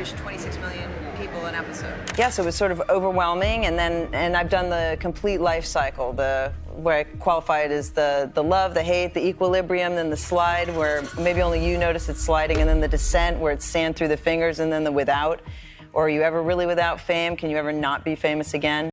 reached 26 million people an episode. Yeah, so it was sort of overwhelming, and I've done the complete life cycle, where I qualified as the love, the hate, the equilibrium, then the slide, where maybe only you notice it's sliding, and then the descent, where it's sand through the fingers, and then the without. Or are you ever really without fame? Can you ever not be famous again?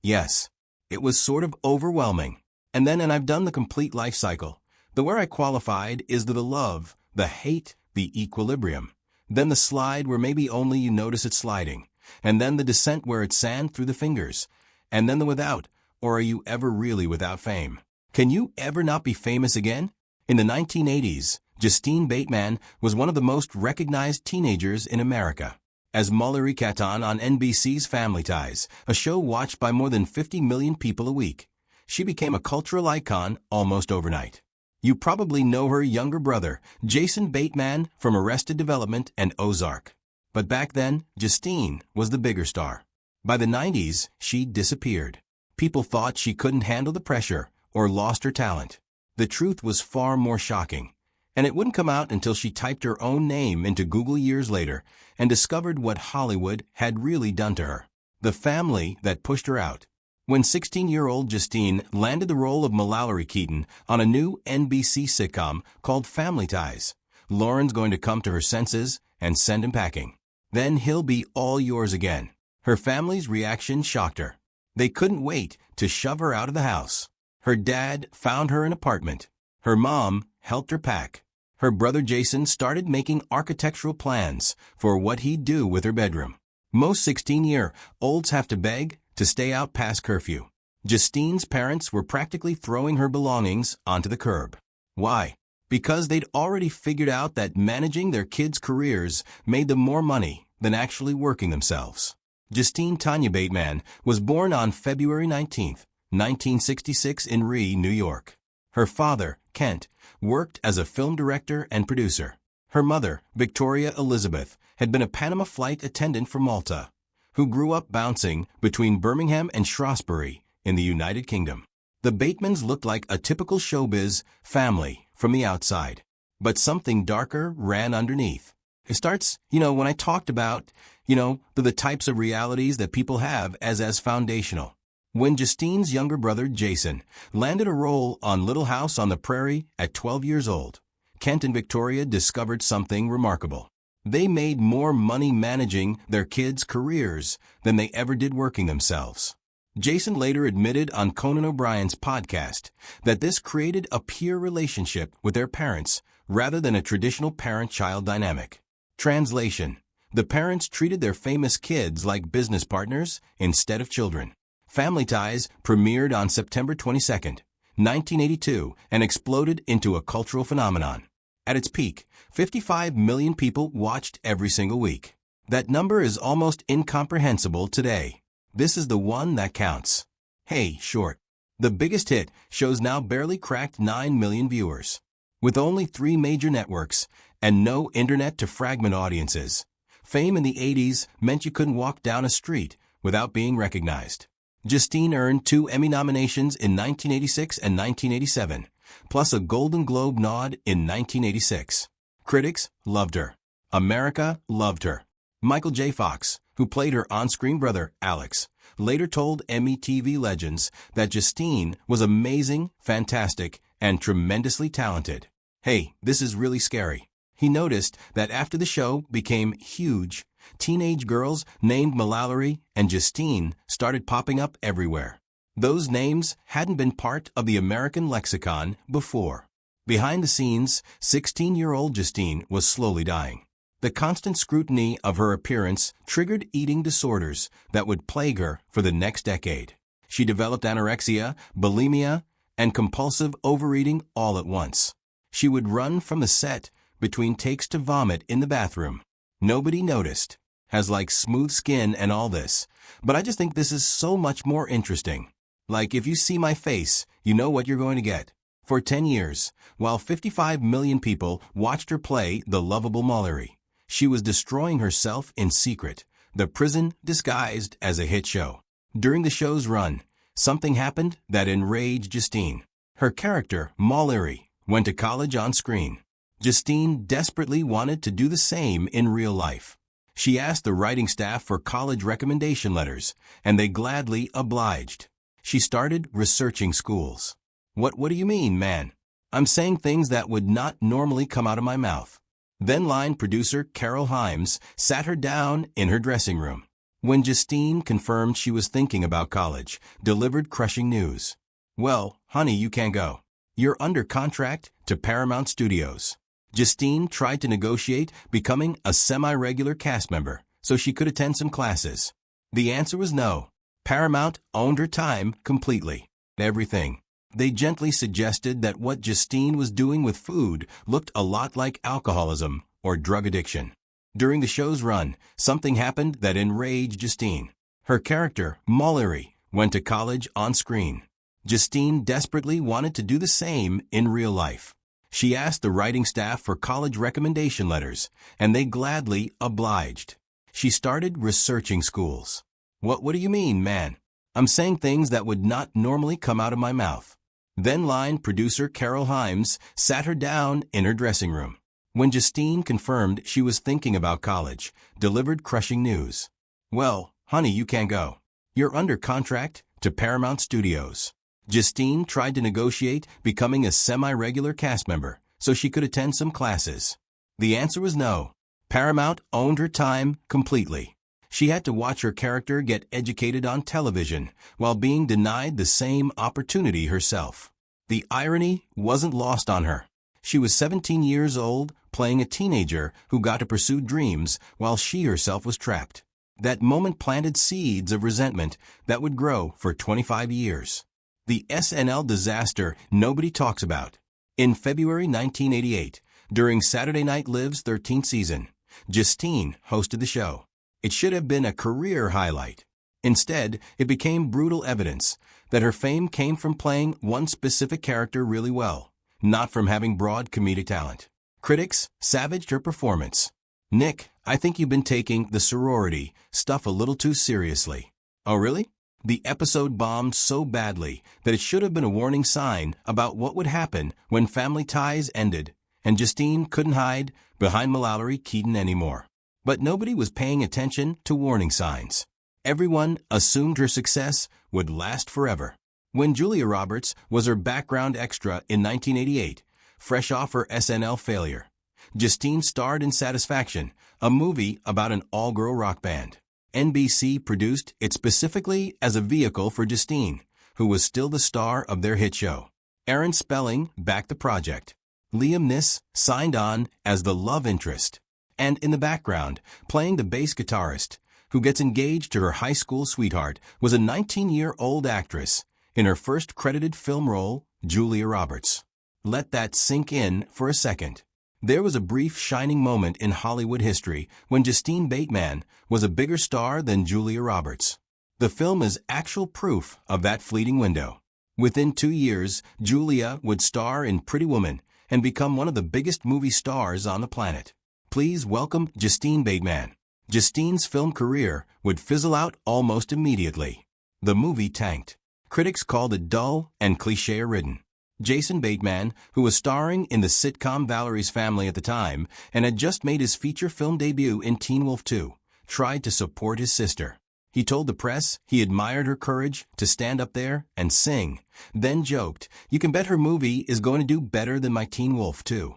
Yes, it was sort of overwhelming. And I've done the complete life cycle. The where I qualified is the love, the hate, the equilibrium. Then the slide where maybe only you notice it sliding. And then the descent where it's sand through the fingers. And then the without. Or are you ever really without fame? Can you ever not be famous again? In the 1980s, Justine Bateman was one of the most recognized teenagers in America. As Mallory Catton on NBC's Family Ties, a show watched by more than 50 million people a week, she became a cultural icon almost overnight. You probably know her younger brother, Jason Bateman, from Arrested Development and Ozark. But back then, Justine was the bigger star. By the 90s, she disappeared. People thought she couldn't handle the pressure or lost her talent. The truth was far more shocking, and it wouldn't come out until she typed her own name into Google years later and discovered what Hollywood had really done to her. The family that pushed her out. When 16-year-old Justine landed the role of Mallory Keaton on a new NBC sitcom called Family Ties, Lauren's going to come to her senses and send him packing. Then he'll be all yours again. Her family's reaction shocked her. They couldn't wait to shove her out of the house. Her dad found her an apartment. Her mom helped her pack. Her brother Jason started making architectural plans for what he'd do with her bedroom. Most 16-year-olds have to beg to stay out past curfew. Justine's parents were practically throwing her belongings onto the curb. Why? Because they'd already figured out that managing their kids' careers made them more money than actually working themselves. Justine Tanya Bateman was born on February 19, 1966 in Ree, New York. Her father, Kent, worked as a film director and producer. Her mother, Victoria Elizabeth, had been a Panama flight attendant for Malta, who grew up bouncing between Birmingham and Shrewsbury in the United Kingdom. The Batemans looked like a typical showbiz family from the outside, but something darker ran underneath. It starts, when I talked about, the types of realities that people have as foundational. When Justine's younger brother, Jason, landed a role on Little House on the Prairie at 12 years old, Kent and Victoria discovered something remarkable. They made more money managing their kids' careers than they ever did working themselves. Jason later admitted on Conan O'Brien's podcast that this created a peer relationship with their parents rather than a traditional parent-child dynamic. Translation: the parents treated their famous kids like business partners instead of children. Family Ties premiered on September 22, 1982, and exploded into a cultural phenomenon. At its peak, 55 million people watched every single week. That number is almost incomprehensible today. This is the one that counts. Hey, Short. The biggest hit shows now barely cracked 9 million viewers. With only 3 major networks and no internet to fragment audiences, fame in the 80s meant you couldn't walk down a street without being recognized. Justine earned 2 Emmy nominations in 1986 and 1987, plus a Golden Globe nod in 1986. Critics loved her. America loved her. Michael J. Fox, who played her on-screen brother, Alex, later told Emmy TV legends that Justine was amazing, fantastic, and tremendously talented. Hey, this is really scary. He noticed that after the show became huge, teenage girls named Mallory and Justine started popping up everywhere. Those names hadn't been part of the American lexicon before. Behind the scenes, 16-year-old Justine was slowly dying. The constant scrutiny of her appearance triggered eating disorders that would plague her for the next decade. She developed anorexia, bulimia, and compulsive overeating all at once. She would run from the set between takes to vomit in the bathroom. Nobody noticed. Has like smooth skin and all this, but I just think this is so much more interesting. Like if you see my face, you know what you're going to get. For 10 years, while 55 million people watched her play the lovable Mallory, she was destroying herself in secret, the prison disguised as a hit show. During the show's run, something happened that enraged Justine. Her character, Mallory, went to college on screen. Justine desperately wanted to do the same in real life. She asked the writing staff for college recommendation letters, and they gladly obliged. She started researching schools. What do you mean, man? I'm saying things that would not normally come out of my mouth. Then line producer Carol Himes sat her down in her dressing room. When Justine confirmed she was thinking about college, delivered crushing news. Well, honey, you can't go. You're under contract to Paramount Studios. Justine tried to negotiate becoming a semi-regular cast member so she could attend some classes. The answer was no. Paramount owned her time completely. Everything. They gently suggested that what Justine was doing with food looked a lot like alcoholism or drug addiction. During the show's run, something happened that enraged Justine. Her character, Mallory, went to college on screen. Justine desperately wanted to do the same in real life. She asked the writing staff for college recommendation letters, and they gladly obliged. She started researching schools. What do you mean, man? I'm saying things that would not normally come out of my mouth. Then line producer Carol Himes sat her down in her dressing room. When Justine confirmed she was thinking about college, delivered crushing news. Well, honey, you can't go. You're under contract to Paramount Studios. Justine tried to negotiate becoming a semi-regular cast member so she could attend some classes. The answer was no. Paramount owned her time completely. She had to watch her character get educated on television while being denied the same opportunity herself. The irony wasn't lost on her. She was 17 years old, playing a teenager who got to pursue dreams while she herself was trapped. That moment planted seeds of resentment that would grow for 25 years. The SNL disaster nobody talks about. In February 1988, during Saturday Night Live's 13th season, Justine hosted the show. It should have been a career highlight. Instead, it became brutal evidence that her fame came from playing one specific character really well, not from having broad comedic talent. Critics savaged her performance. Nick, I think you've been taking the sorority stuff a little too seriously. Oh, really? The episode bombed so badly that it should have been a warning sign about what would happen when family ties ended, and Justine couldn't hide behind Mallory Keaton anymore. But nobody was paying attention to warning signs. Everyone assumed her success would last forever. When Julia Roberts was her background extra in 1988, fresh off her SNL failure, Justine starred in Satisfaction, a movie about an all-girl rock band. NBC produced it specifically as a vehicle for Justine, who was still the star of their hit show. Aaron Spelling backed the project. Liam Neeson signed on as the love interest. And in the background, playing the bass guitarist, who gets engaged to her high school sweetheart, was a 19-year-old actress. In her first credited film role, Julia Roberts. Let that sink in for a second. There was a brief shining moment in Hollywood history when Justine Bateman was a bigger star than Julia Roberts. The film is actual proof of that fleeting window. Within 2 years, Julia would star in Pretty Woman and become one of the biggest movie stars on the planet. Please welcome Justine Bateman. Justine's film career would fizzle out almost immediately. The movie tanked. Critics called it dull and cliché-ridden. Jason Bateman, who was starring in the sitcom Valerie's Family at the time and had just made his feature film debut in Teen Wolf 2, tried to support his sister. He told the press he admired her courage to stand up there and sing, then joked, "You can bet her movie is going to do better than my Teen Wolf 2."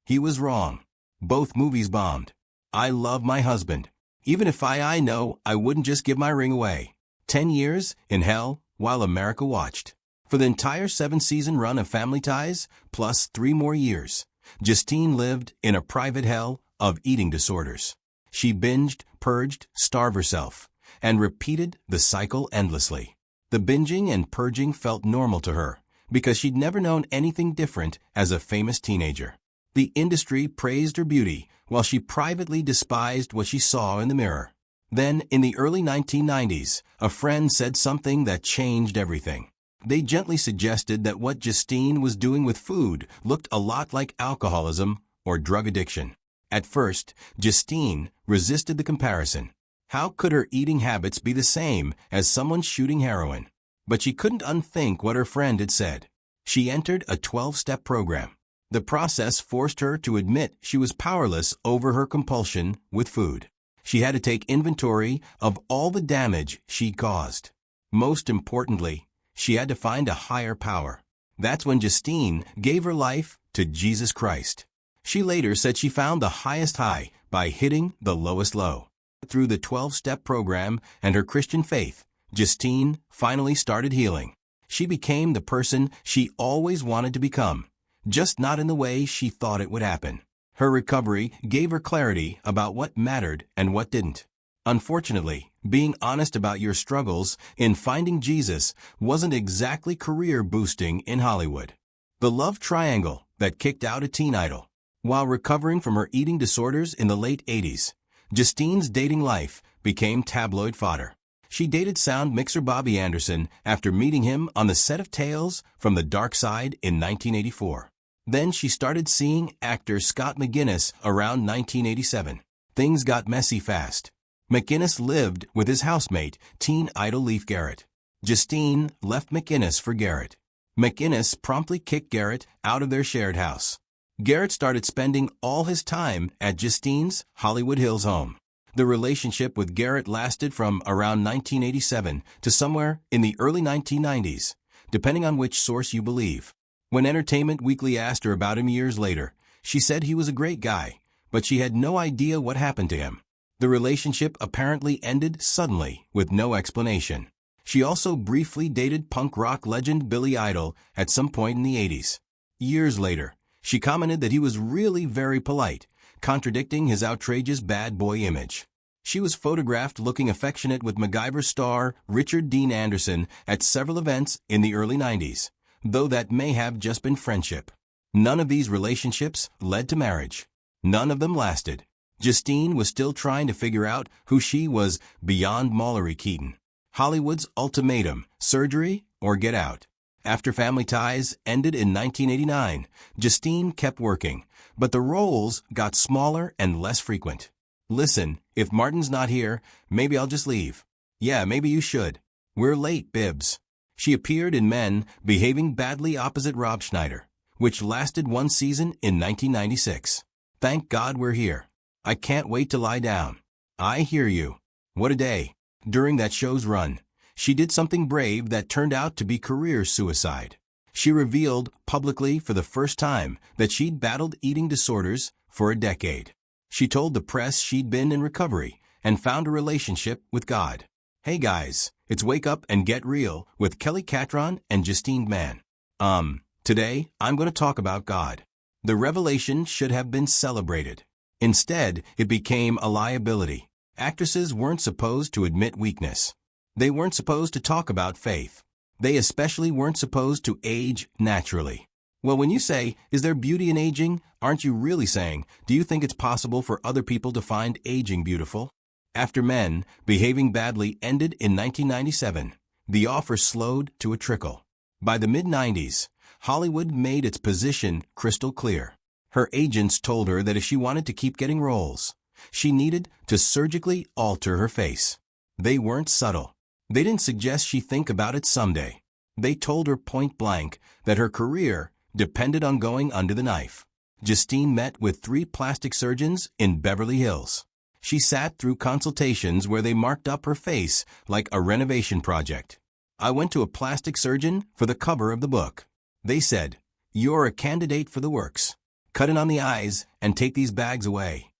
He was wrong. Both movies bombed. I love my husband. Even if I know I wouldn't just give my ring away. 10 years in hell while America watched. For the entire 7-season run of Family Ties, plus 3 more years, Justine lived in a private hell of eating disorders. She binged, purged, starved herself, and repeated the cycle endlessly. The binging and purging felt normal to her because she'd never known anything different as a famous teenager. The industry praised her beauty while she privately despised what she saw in the mirror. Then, in the early 1990s, a friend said something that changed everything. They gently suggested that what Justine was doing with food looked a lot like alcoholism or drug addiction. At first, Justine resisted the comparison. How could her eating habits be the same as someone shooting heroin? But she couldn't unthink what her friend had said. She entered a 12-step program. The process forced her to admit she was powerless over her compulsion with food. She had to take inventory of all the damage she'd caused. Most importantly, she had to find a higher power. That's when Justine gave her life to Jesus Christ. She later said she found the highest high by hitting the lowest low. Through the 12-step program and her Christian faith, Justine finally started healing. She became the person she always wanted to become, just not in the way she thought it would happen. Her recovery gave her clarity about what mattered and what didn't. Unfortunately, being honest about your struggles in finding Jesus wasn't exactly career-boosting in Hollywood. The love triangle that kicked out a teen idol. While recovering from her eating disorders in the late 80s, Justine's dating life became tabloid fodder. She dated sound mixer Bobby Anderson after meeting him on the set of Tales from the Dark Side in 1984. Then she started seeing actor Scott McGinnis around 1987. Things got messy fast. McGinnis lived with his housemate, teen idol Leif Garrett. Justine left McGinnis for Garrett. McGinnis promptly kicked Garrett out of their shared house. Garrett started spending all his time at Justine's Hollywood Hills home. The relationship with Garrett lasted from around 1987 to somewhere in the early 1990s, depending on which source you believe. When Entertainment Weekly asked her about him years later, she said he was a great guy, but she had no idea what happened to him. The relationship apparently ended suddenly with no explanation. She also briefly dated punk rock legend Billy Idol at some point in the 80s. Years later, she commented that he was really very polite, contradicting his outrageous bad boy image. She was photographed looking affectionate with MacGyver star Richard Dean Anderson at several events in the early 90s, though that may have just been friendship. None of these relationships led to marriage. None of them lasted. Justine was still trying to figure out who she was beyond Mallory Keaton. Hollywood's ultimatum, surgery or get out. After Family Ties ended in 1989, Justine kept working, but the roles got smaller and less frequent. Listen, if Martin's not here, maybe I'll just leave. Yeah, maybe you should. We're late, Bibbs. She appeared in Men Behaving Badly opposite Rob Schneider, which lasted one season in 1996. Thank God we're here. I can't wait to lie down. I hear you. What a day. During that show's run, she did something brave that turned out to be career suicide. She revealed publicly for the first time that she'd battled eating disorders for a decade. She told the press she'd been in recovery and found a relationship with God. Hey guys, it's Wake Up and Get Real with Kelly Catron and Justine Bateman. Today I'm going to talk about God. The revelation should have been celebrated. Instead, it became a liability. Actresses weren't supposed to admit weakness. They weren't supposed to talk about faith. They especially weren't supposed to age naturally. Well, when you say, is there beauty in aging, aren't you really saying, do you think it's possible for other people to find aging beautiful? After Men Behaving Badly ended in 1997, the offer slowed to a trickle. By the mid-90s, Hollywood made its position crystal clear. Her agents told her that if she wanted to keep getting roles, she needed to surgically alter her face. They weren't subtle. They didn't suggest she think about it someday. They told her point blank that her career depended on going under the knife. Justine met with 3 plastic surgeons in Beverly Hills. She sat through consultations where they marked up her face like a renovation project. I went to a plastic surgeon for the cover of the book. They said, "You're a candidate for the works. Cut in on the eyes and take these bags away."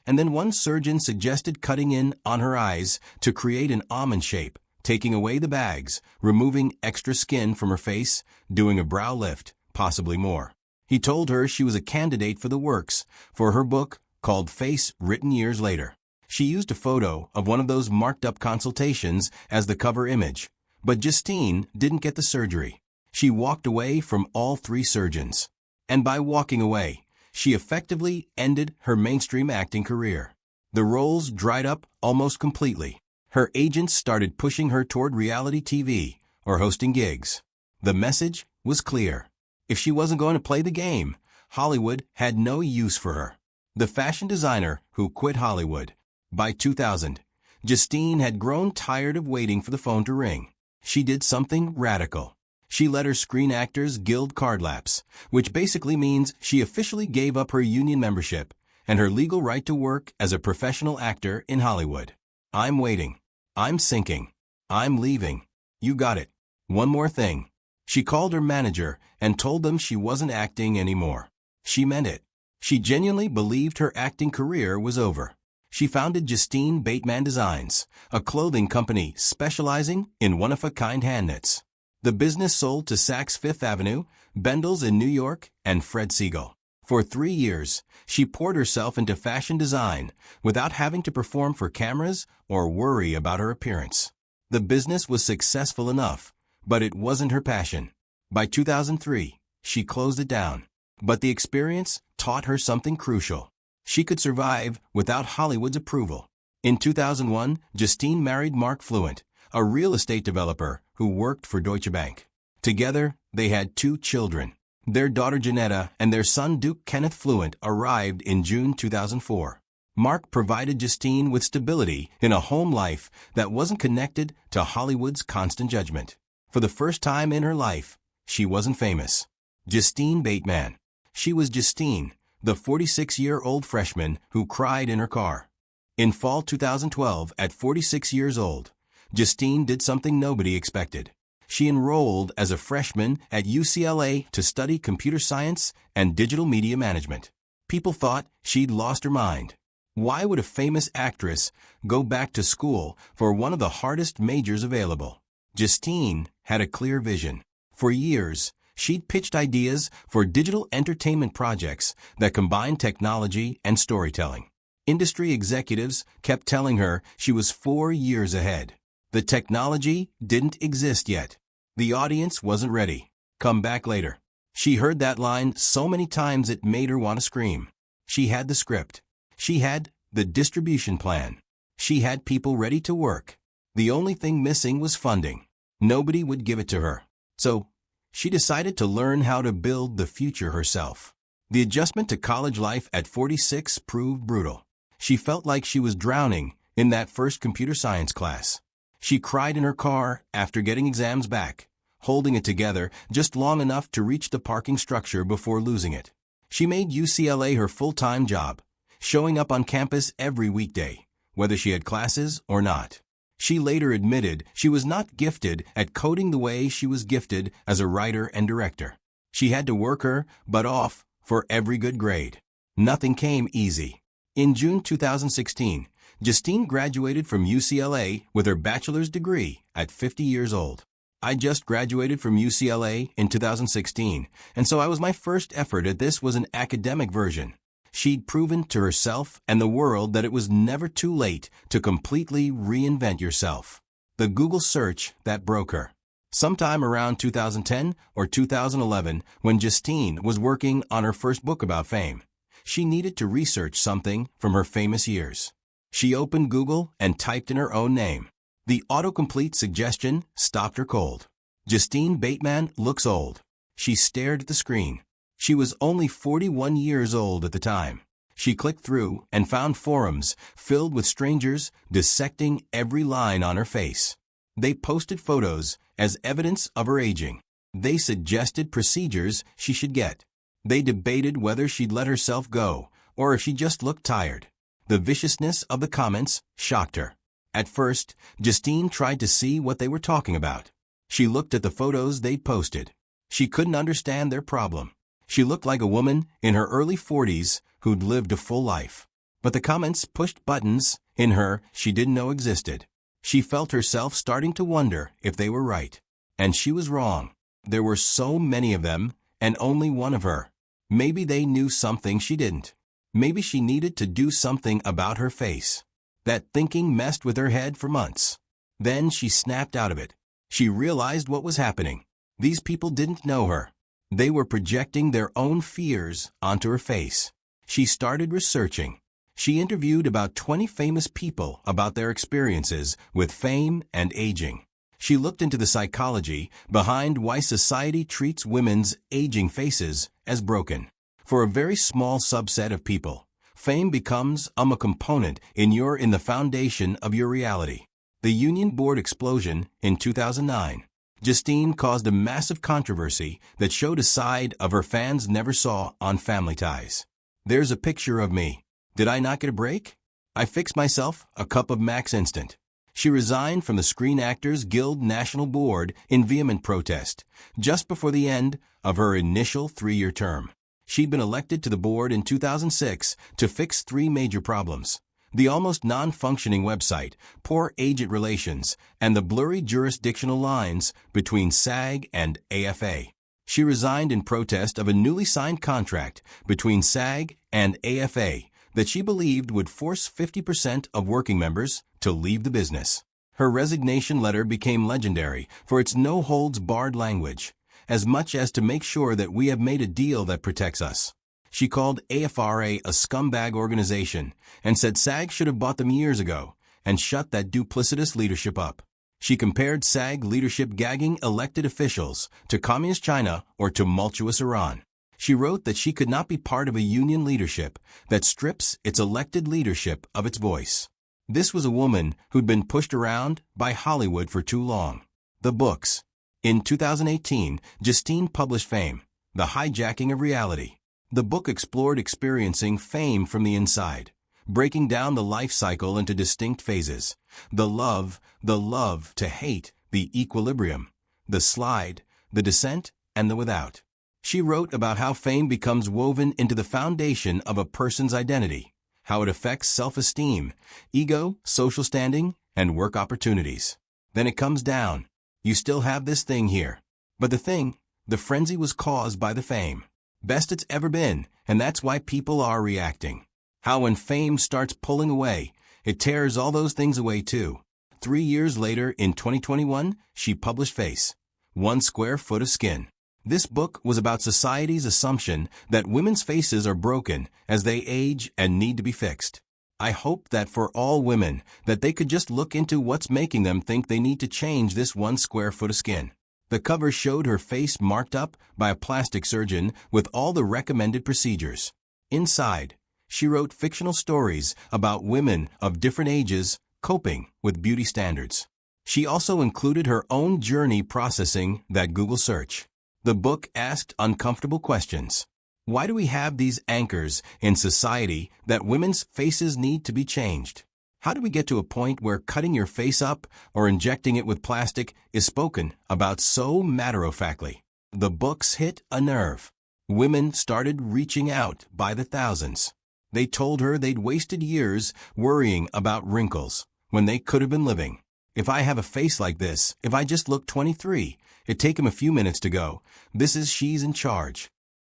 And then one surgeon suggested cutting in on her eyes to create an almond shape, taking away the bags, removing extra skin from her face, doing a brow lift, possibly more. He told her she was a candidate for the works for her book called Face, written years later. She used a photo of one of those marked-up consultations as the cover image, but Justine didn't get the surgery. She walked away from all 3 surgeons. And by walking away, she effectively ended her mainstream acting career. The roles dried up almost completely. Her agents started pushing her toward reality TV or hosting gigs. The message was clear. If she wasn't going to play the game, Hollywood had no use for her. The fashion designer who quit Hollywood. By 2000, Justine had grown tired of waiting for the phone to ring. She did something radical. She let her Screen Actors Guild card lapse, which basically means she officially gave up her union membership and her legal right to work as a professional actor in Hollywood. I'm waiting. I'm sinking. I'm leaving. You got it. One more thing. She called her manager and told them she wasn't acting anymore. She meant it. She genuinely believed her acting career was over. She founded Justine Bateman Designs, a clothing company specializing in one-of-a-kind hand knits. The business sold to Saks Fifth Avenue, Bendel's in New York, and Fred Siegel. For 3 years, she poured herself into fashion design without having to perform for cameras or worry about her appearance. The business was successful enough, but it wasn't her passion. By 2003, she closed it down. But the experience taught her something crucial. She could survive without Hollywood's approval. In 2001, Justine married Mark Fluent, a real estate developer who worked for Deutsche Bank. Together, they had 2 children. Their daughter Janetta and their son Duke Kenneth Fluent arrived in June 2004. Mark provided Justine with stability in a home life that wasn't connected to Hollywood's constant judgment. For the first time in her life, she wasn't famous. Justine Bateman. She was Justine, the 46-year-old freshman who cried in her car. In fall 2012, at 46 years old, Justine did something nobody expected. She enrolled as a freshman at UCLA to study computer science and digital media management. People thought she'd lost her mind. Why would a famous actress go back to school for one of the hardest majors available? Justine had a clear vision. For years, she'd pitched ideas for digital entertainment projects that combined technology and storytelling. Industry executives kept telling her she was 4 years ahead. The technology didn't exist yet. The audience wasn't ready. Come back later. She heard that line so many times it made her want to scream. She had the script. She had the distribution plan. She had people ready to work. The only thing missing was funding. Nobody would give it to her. So, she decided to learn how to build the future herself. The adjustment to college life at 46 proved brutal. She felt like she was drowning in that first computer science class. She cried in her car after getting exams back, holding it together just long enough to reach the parking structure before losing it. She made UCLA her full-time job, showing up on campus every weekday, whether she had classes or not. She later admitted she was not gifted at coding the way she was gifted as a writer and director. She had to work her butt off for every good grade. Nothing came easy. In June 2016, Justine graduated from UCLA with her bachelor's degree at 50 years old. I just graduated from UCLA in 2016, and so I was my first effort at this was an academic version. She'd proven to herself and the world that it was never too late to completely reinvent yourself. The Google search that broke her. Sometime around 2010 or 2011, when Justine was working on her first book about fame, she needed to research something from her famous years. She opened Google and typed in her own name. The autocomplete suggestion stopped her cold. Justine Bateman looks old. She stared at the screen. She was only 41 years old at the time. She clicked through and found forums filled with strangers dissecting every line on her face. They posted photos as evidence of her aging. They suggested procedures she should get. They debated whether she'd let herself go or if she just looked tired. The viciousness of the comments shocked her. At first, Justine tried to see what they were talking about. She looked at the photos they'd posted. She couldn't understand their problem. She looked like a woman in her early 40s who'd lived a full life. But the comments pushed buttons in her she didn't know existed. She felt herself starting to wonder if they were right. And she was wrong. There were so many of them, and only one of her. Maybe they knew something she didn't. Maybe she needed to do something about her face. That thinking messed with her head for months. Then she snapped out of it. She realized what was happening. These people didn't know her. They were projecting their own fears onto her face. She started researching. She interviewed about 20 famous people about their experiences with fame and aging. She looked into the psychology behind why society treats women's aging faces as broken. For a very small subset of people, fame becomes a component in the foundation of your reality. The Union Board explosion in 2009. Justine caused a massive controversy that showed a side of her fans never saw on Family Ties. There's a picture of me. Did I not get a break? I fixed myself a cup of Max Instant. She resigned from the Screen Actors Guild National Board in vehement protest, just before the end of her initial 3-year term. She'd been elected to the board in 2006 to fix 3 major problems: the almost non-functioning website, poor agent relations, and the blurry jurisdictional lines between SAG and AFA. She resigned in protest of a newly signed contract between SAG and AFA that she believed would force 50% of working members to leave the business. Her resignation letter became legendary for its no-holds-barred language, as much as to make sure that we have made a deal that protects us. She called AFRA a scumbag organization and said SAG should have bought them years ago and shut that duplicitous leadership up. She compared SAG leadership gagging elected officials to Communist China or tumultuous Iran. She wrote that she could not be part of a union leadership that strips its elected leadership of its voice. This was a woman who'd been pushed around by Hollywood for too long. The books. In 2018, Justine published Fame, The Hijacking of Reality. The book explored experiencing fame from the inside, breaking down the life cycle into distinct phases: the love to hate, the equilibrium, the slide, the descent, and the without. She wrote about how fame becomes woven into the foundation of a person's identity, how it affects self-esteem, ego, social standing, and work opportunities. Then it comes down. You still have this thing here. But the frenzy was caused by the fame. Best it's ever been, and that's why people are reacting. How when fame starts pulling away, it tears all those things away too. 3 years later, in 2021, she published Face, 1 Square Foot of Skin. This book was about society's assumption that women's faces are broken as they age and need to be fixed. I hope that for all women, that they could just look into what's making them think they need to change this 1 square foot of skin. The cover showed her face marked up by a plastic surgeon with all the recommended procedures. Inside, she wrote fictional stories about women of different ages coping with beauty standards. She also included her own journey processing that Google search. The book asked uncomfortable questions. Why do we have these anchors in society that women's faces need to be changed? How do we get to a point where cutting your face up or injecting it with plastic is spoken about so matter-of-factly? The books hit a nerve. Women started reaching out by the thousands. They told her they'd wasted years worrying about wrinkles when they could have been living. If I have a face like this, if I just look 23, it'd take him a few minutes to go, this is she's in charge.